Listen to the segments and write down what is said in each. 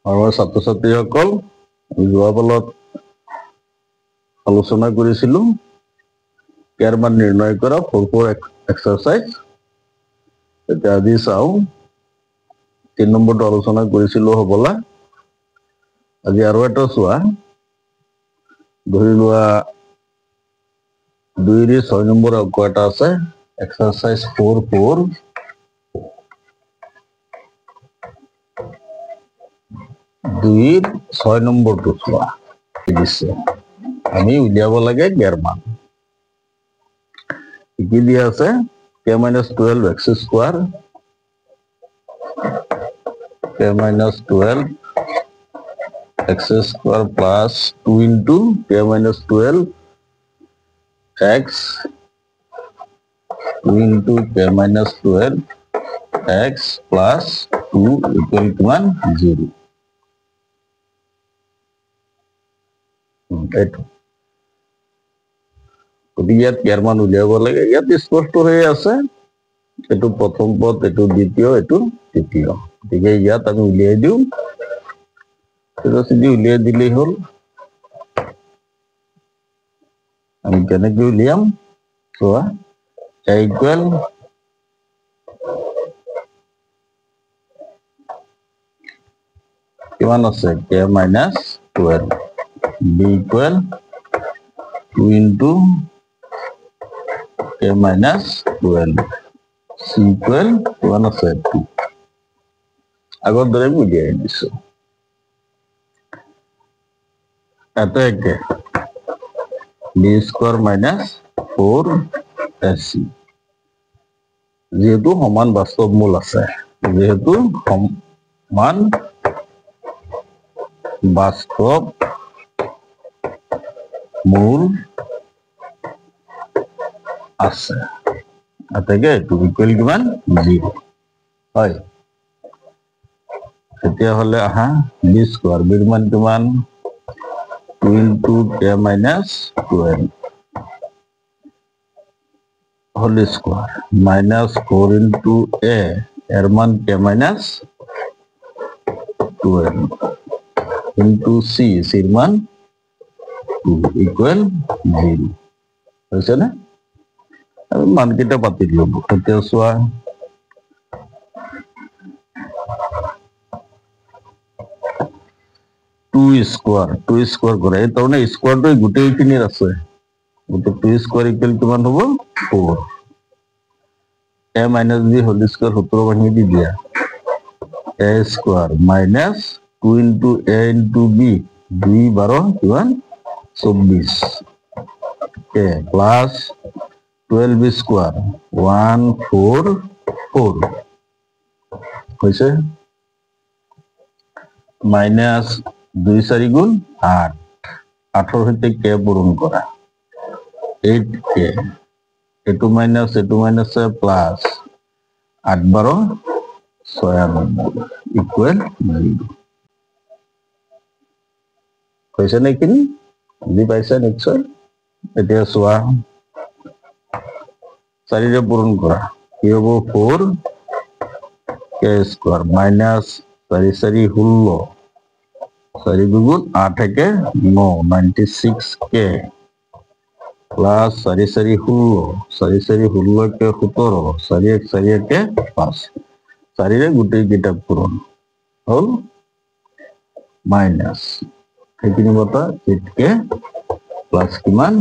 আমাৰ ছাত্ৰ ছাত্ৰীসকল যোৱা পালত আলোচনা কৰিছিলোঁ ইয়াৰ মান নিৰ্ণয় কৰা 4 এক্সাৰসাইজ। এতিয়া আজি চাওঁ 3 নম্বৰটো আলোচনা কৰিছিলোঁ হ'বলা। আজি আৰু এটা চোৱা, ধৰি লোৱা 2 6 নম্বৰ অংক এটা আছে, এক্সাৰসাইজ 4 2 6 নম্বৰটো চোৱা দিছে, আমি উলিয়াব লাগে ইয়াৰ মান। কি দিয়া আছে k-12 x square k-12 x square plus 2 into k-12 x 2 into k-12 x plus 2 equal to 0. গতিকে ইয়াত ইয়াৰ মান উলিয়াব লাগে। ইয়াত স্পষ্ট হৈ আছে, এইটো প্ৰথম পদ, এইটো দ্বিতীয়, এইটো তৃতীয়। গতিকে ইয়াত আমি উলিয়াই দিওঁ, উলিয়াই দিলেই হ'ল। আমি কেনেকে উলিয়াম চোৱা, a equal কিমান আছে k-12, b equal 2 into k-12, c equal কিমান আছে 2। আগৰ দৰে উলিয়াই দিছো। এটা একে b স্কয়াৰ minus 4ac, যেহেতু সমান বাস্তৱ মূল আছে, যেহেতু সমান বাস্তৱ মূল আছে, এটাকে এইটো ইকুৱেল কিমান 0 হয়। তেতিয়াহ'লে আহা b স্কয়ার, b মান কিমান 2 into k-12 whole square minus 4 into a, এর মান k-12 into c, c এর মান 2 equal 0 হয়েছে না? আমি মানকেইটা পাতি লব। এতিয়া চোৱা, টু স্কোয়াৰ কৰে, এই তাৰমানে স্কোয়াৰটো গোটেইখিনিৰ আছে, গতিকে 2 স্কোয়াৰ ইকুৱেল কিমান হ'ব 4। a minus b whole square সূত্র ভাঙি দি দিয়া, a square minus 2 into a into b, 2 12 কিমান 24, a প্লাস 12 স্কোয়ার 144 হয়েছে, মাইনাস 2 4 গুণ 8, 18 হইতে কে পূরণ করা 8k, এটু মাইনাস প্লাস 8 12 96 ইকুয়াল 0 হয়েছে না? কি বুঝি পাইছা নিশ্চয়। এতিয়া চোৱা 4 ৰে পূরণ করা কি হব 4k স্কয়ার মাইনাস 4 4 16, 4 দুগুণ 8 একে 9, 96k প্লাস 4 4 16, 4 4 16 কে 17, 4 1 4 একে 5, 4 রে গোটেই কেইটা পূরণ হল মাইনাস সেইখিনি বতা 8k প্লাস কিমান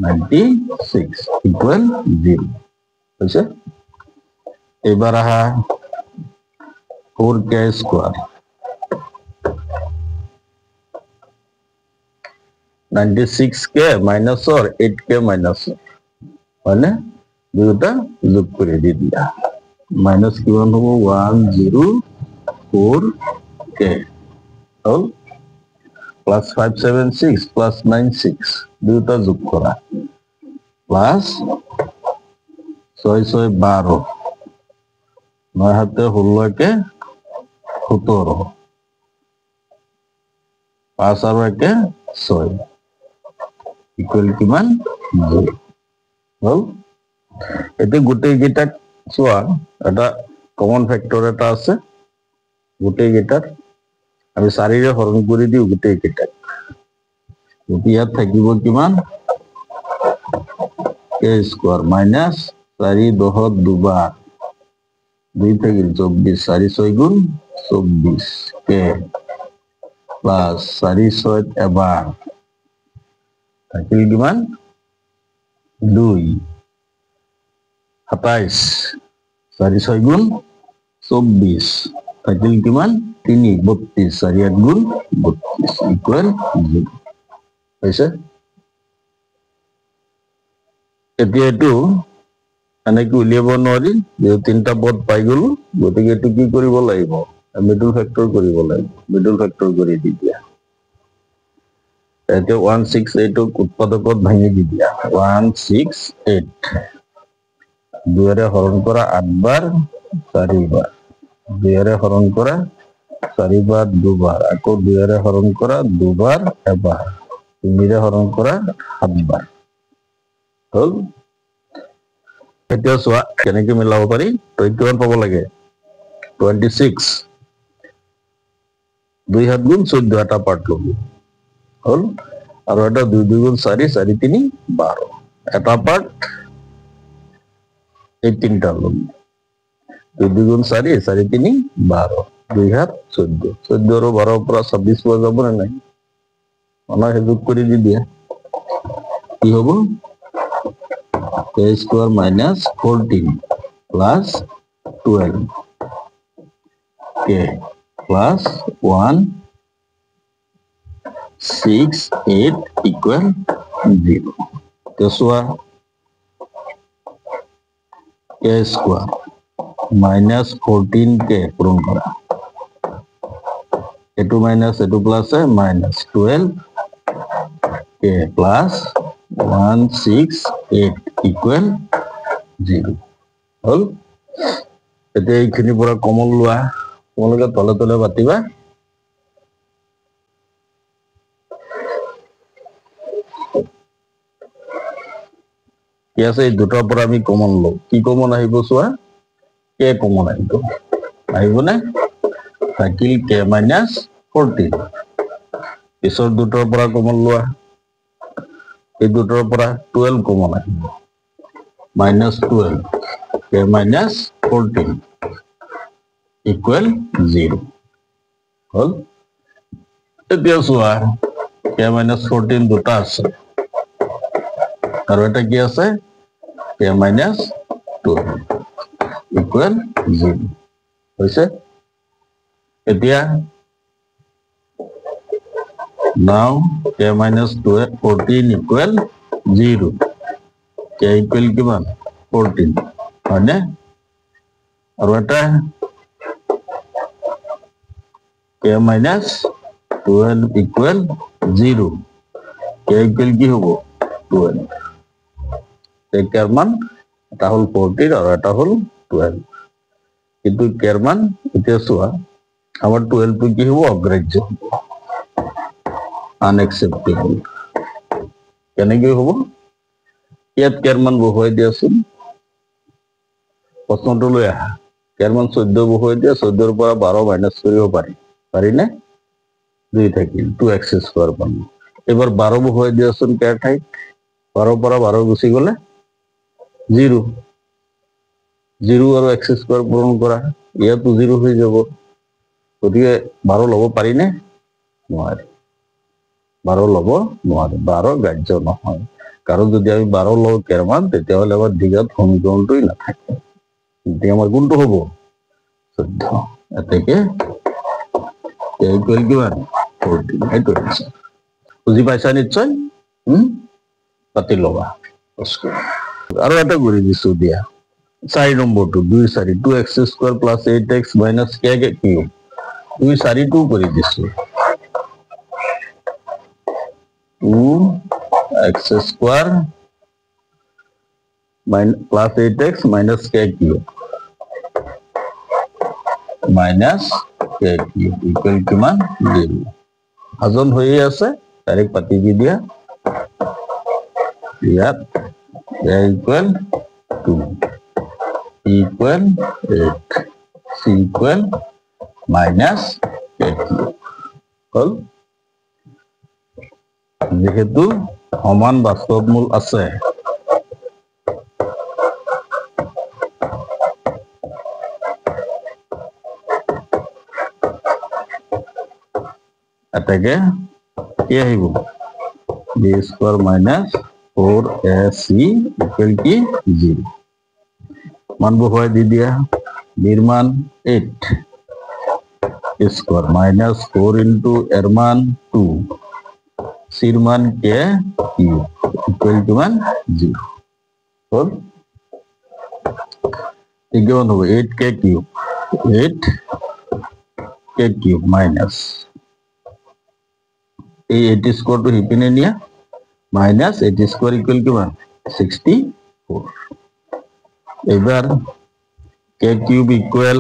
96 ইকুয়াল 0 হয়েছে। এবার আহা 4k স্কয়ার 96k মাইনাস और 8k মাইনাস মানে দুটা যোগ করে দি দিয়া, মাইনাস কিমান হবো 104k হল, প্লাস 576 প্লাস 96 দুটা যোগ করা, প্লাস 6 6 12, 9 হাতে 16 কে 17, 5 আর 1 6 ইকুয়াল কিমান 0 হল। এতে গোটেই কেইটা চোৱা, এটা কমন ফ্যাক্টৰ এটা আছে গোটেই কেইটাৰ, আমি 4 ৰে হৰণ কৰি দিও গোটেই কেইটা ইয়াত থাকিব কিমান কে স্কয়ার মাইনাস 4 10 দুবার 2 থাকিল 24 4 6 গুণ 24 কে প্লাস 4 6 এবার থাকিল কিমান 2 27 4 6 গুণ 24 থাকিল কিমান 3 32 4 8 গুণ 32 ইকুয়াল 0 হৈছে এতিয়া এটো এনেকৈ উলিয়াব নোৱাৰি যে তিনটা পদ পাই গ'ল গতিকে এটো কি কৰিব লাগিব মিডল ফ্যাক্টৰ কৰিব লাগিব মিডল ফ্যাক্টৰ কৰি দি দিয়া এটো 168 উৎপাদকত ভাঙি দি দিয়া 168 2 ৰে হৰণ কৰা 8 বাৰ 4 বাৰ 2 ৰে হৰণ কৰা 4 বাৰ 2 বাৰ আকৌ 2 ৰে হৰণ কৰা 2 বাৰ এবাৰ 3 ৰে হৰণ কৰা 7 বাৰ হল এতিয়া সোয়া কেনেকৈ মিলাব পাৰি তই কিমান পাব লাগে 26 2 হাত গুণ 14 এটা পাৰ্ট লবি হল আৰু এটা 2 2 গুণ 4 4 3 12 এটা পাৰ্ট এই তিনটা লবি 2 2 গুণ 4 4 3 12 2 হাত 14 14 আৰু 12 পৰা 26 পোৱা যাব না নাই অনা হেতুক কৰি দি দিয়া কি হ'ব a square minus 14 plus 12 k plus 1 6 8 equal 0 this one k square minus 14 k পূরণ করা a2 minus a2 plus a minus 12 k plus 168 equal 0 হল এতিয়া এইখিনি পৰা কমন লোৱা তোমালোকে তলে তলে বাতিবা কি আছে এই দুটাৰ পৰা আমি কমন লও কি কমন আহিব চোৱা কে কমন আহিব না থাকিল k minus 14 পিছৰ দুটাৰ পৰা কমন লোৱা এই দুটাৰ পৰা 12 কমন আহিব minus 12 k minus 14 equal 0 হল এতিয়া চোৱা k minus 14 দুটা আছে আৰু এটা কি আছে k minus 12 equal 0 হৈছে এতিয়া now k minus 14 equal 0 k equal কিমান 14 হয়নে আৰু এটা k minus 12 equal 0 k equal কি হ'ব 12 k মান এটা হল 14 আৰু এটা হল 12 কিন্তু k মান এতিয়া চোৱা আমাৰ 12 টো কি হ'ব অগ্ৰাহ্য unacceptable কেনেকৈ হ'ব ইয়াত k মান বহুৱাই দিয়াচোন প্ৰশ্নটো লৈ আহা k মান 14 বহুৱাই দিয়া 14 ৰ পৰা 12 মাইনাস কৰিব পাৰি নে 2 থাকিল 2x স্কয়াৰ পাম এবাৰ 12 বহুৱাই দিয়াচোন k ঠাইত 12 পৰা 12 গুচি গলে 0 0 আৰু x স্কয়াৰ পূৰণ কৰা ইয়াতো 0 হৈ যাব গতিকে 12 লব পাৰি নে নোৱাৰি 12 লব নোৱাৰি 12 গ্ৰাহ্য নহয় কাৰণ যদি আমি 12 লও k মান তেতিয়াহলে আমাৰ দ্বিঘাত সমীকৰণটোই নাথাকে এতিয়া আমাৰ কোনটো হ'ব 14 এতেকে k ইকুয়াল কিমান 14 এইটো আছে বুজি পাইছা নিশ্চয় পাতি লবা আৰু এটা কৰি দিছো দিয়া 4 নম্বৰটো 2 4 2x square plus 8x minus k cube 2 4 2 কৰি দিছো 2x square plus 8x minus k cube minus k cube equal কিমান 0 হাজন হয়ে আছে ডাইরেক্ট পাতি দি দিয়া ইয়াত a equal 2 equal 8 c equal minus 8 হল যেহেতু সমান বাস্তৱ মূল আছে এটাকে কি আহিব b square minus 4ac equal কি 0 মান বহুৱাই দি দিয়া b এর মান 8 স্কয়ার মাইনাস 4 ইনটু এর মান 2 c এর মান কে কিউব ইকুয়াল টু মান 0 হল এগেন হবে 8k cube 8k cube minus এই 8 স্কয়ার তো হিপিনে নিয়া মাইনাস 8 স্কয়ার ইকুয়াল টু 64 এবার k cube equal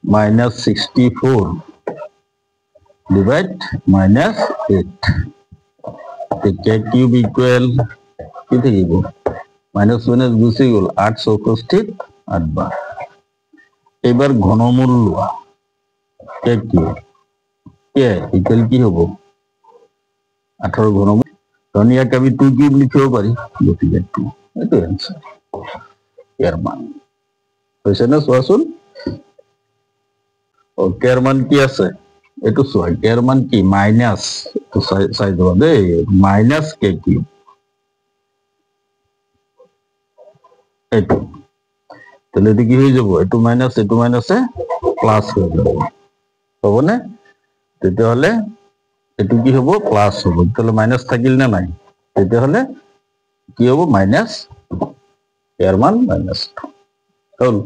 minus 64 divide minus 8 k cube equal কি থাকিব মাইনাস মাইনাস গুছি গল 8 64 8 বার এবার ঘনমূল লোৱা k কিউব k ইকুয়াল কি হবো 18 ঘনমূল কারণ ইয়াকে আমি 2 কিউব লিখিব পারি গতিকে 2 এটো आंसर এর মান হইছে না সোয়াসুন ও k এর মান কি আছে এটো সোয়া k এর মান কি মাইনাস তো সাইজ দেব দে মাইনাস k কিউব এটো তাহলে এটা কি হয়ে যাব এটো মাইনাসে প্লাস হয়ে যাবে হবে না তেতে হলে এটো কি হবো প্লাস হবো তাহলে মাইনাস থাকিল না নাই তেতে হলে কি হবো মাইনাস এর মান মাইনাস হল